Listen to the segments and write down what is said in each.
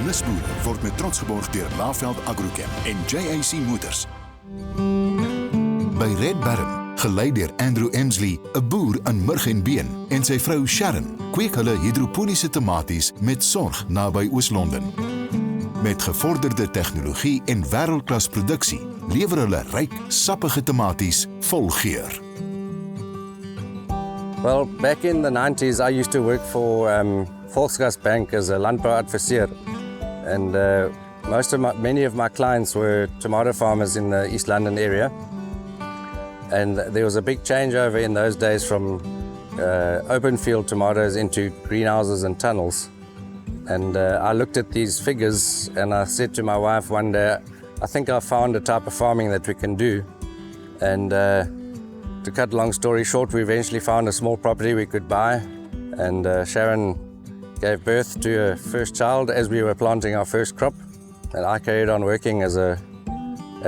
Nisboere word met trots geborg deur Laveld Agrochem en JAC Motors. By Red Barren, gelei deur Andrew Emsley, 'n boer in Murgenbeen, en sy vrou Sharon, kweek hulle hidroponiese tomaties met sorg naby Oos-London. Met gevorderde tegnologie en wêreldklas produksie lewer hulle ryk, sappige tomaties vol geur. Well, back in the 90s, I used to work for Volksgas Bank as a landbouadviseur, and many of my clients were tomato farmers in the East London area. And there was a big changeover in those days from open field tomatoes into greenhouses and tunnels. And I looked at these figures and I said to my wife one day, I think I found a type of farming that we can do. And to cut a long story short, we eventually found a small property we could buy. And Sharon gave birth to her first child as we were planting our first crop. And I carried on working at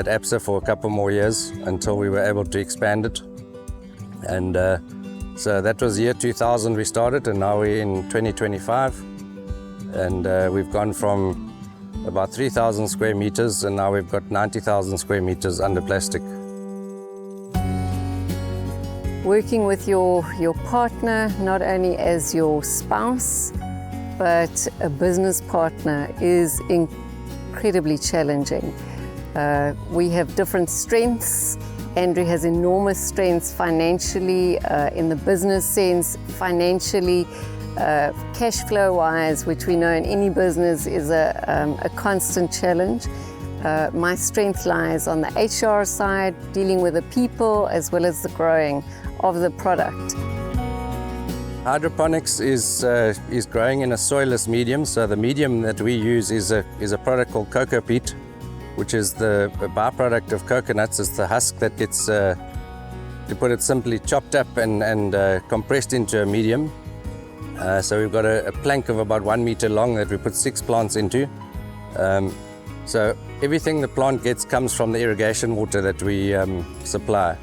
APSA for a couple more years until we were able to expand it. And so that was year 2000 we started, and now we're in 2025. And we've gone from about 3,000 square meters, and now we've got 90,000 square meters under plastic. Working with your partner, not only as your spouse, but a business partner, is incredibly challenging. We have different strengths. Andrew has enormous strengths financially, in the business sense, financially, cash flow wise, which we know in any business is a constant challenge. My strength lies on the HR side, dealing with the people as well as the growing of the product. Hydroponics is growing in a soilless medium. So the medium that we use is a product called cocoa peat, which is the byproduct of coconuts. It's the husk that gets, to put it simply, chopped up and compressed into a medium. So we've got a plank of about 1 meter long that we put 6 plants into. So everything the plant gets comes from the irrigation water that we supply.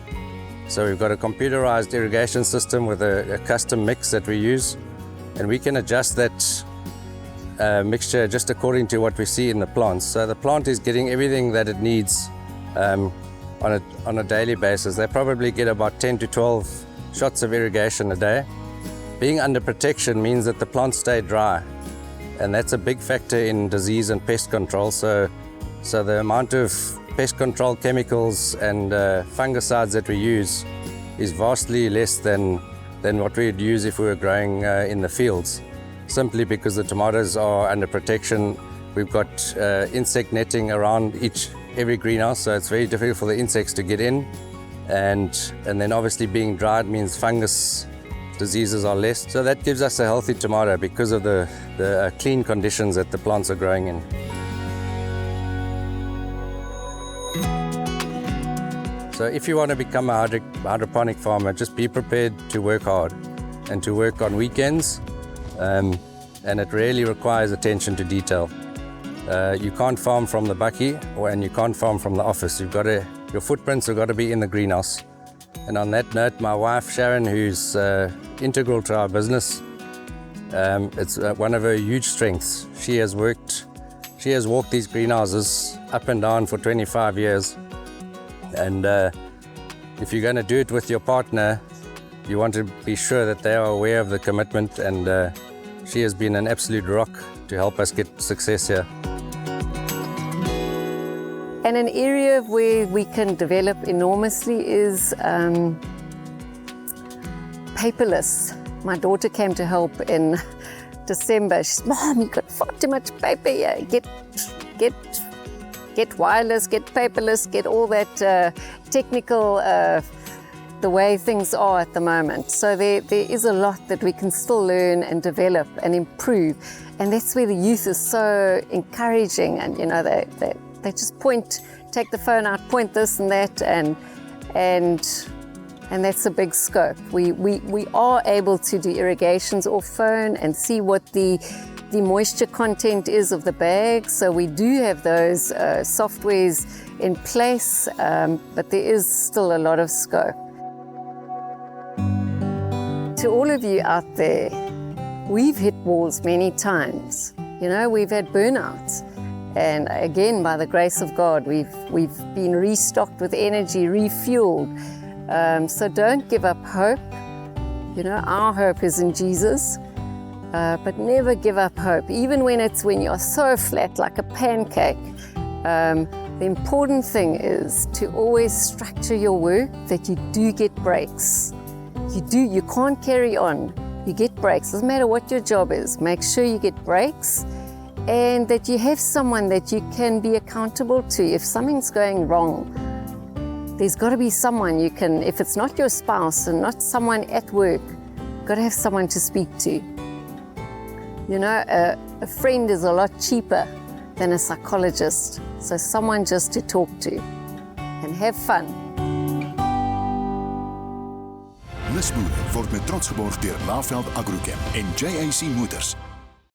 So we've got a computerized irrigation system with a custom mix that we use, and we can adjust that mixture just according to what we see in the plants. So the plant is getting everything that it needs on a daily basis. They probably get about 10 to 12 shots of irrigation a day. Being under protection means that the plants stay dry, and that's a big factor in disease and pest control. So the amount of pest control chemicals and fungicides that we use is vastly less than what we would use if we were growing in the fields. Simply because the tomatoes are under protection. We've got insect netting around every greenhouse, so it's very difficult for the insects to get in. And then obviously being dried means fungus diseases are less. So that gives us a healthy tomato because of the clean conditions that the plants are growing in. So if you want to become a hydroponic farmer, just be prepared to work hard and to work on weekends. And it really requires attention to detail. You can't farm from the bakkie, and you can't farm from the office. Your footprints have got to be in the greenhouse. And on that note, my wife Sharon, who's integral to our business, it's one of her huge strengths. She has walked these greenhouses up and down for 25 years. And if you're going to do it with your partner, you want to be sure that they are aware of the commitment, and she has been an absolute rock to help us get success here. And an area where we can develop enormously is paperless. My daughter came to help in December. She said, "Mom, you've got far too much paper here. Get wireless, get paperless, get all that technical, the way things are at the moment." So there is a lot that we can still learn and develop and improve. And that's where the youth is so encouraging, and they just take the phone out, point this and that, and that's a big scope. We are able to do irrigations off phone and see what the moisture content is of the bag. So we do have those softwares in place, but there is still a lot of scope. To all of you out there, we've hit walls many times, You know, we've had burnouts. And again, by the grace of God, we've been restocked with energy, refueled. So don't give up hope. You know, our hope is in Jesus. But never give up hope, even when you're so flat like a pancake. The important thing is to always structure your work that you do get breaks. You can't carry on. You get breaks. Doesn't matter what your job is. Make sure you get breaks and that you have someone that you can be accountable to. If something's going wrong, there's got to be someone you can, if it's not your spouse and not someone at work, you've got to have someone to speak to. You know, a friend is a lot cheaper than a psychologist. So someone just to talk to and have fun. Nisboere word met trots geborg deur Laveld Agrochem en JAC Motors.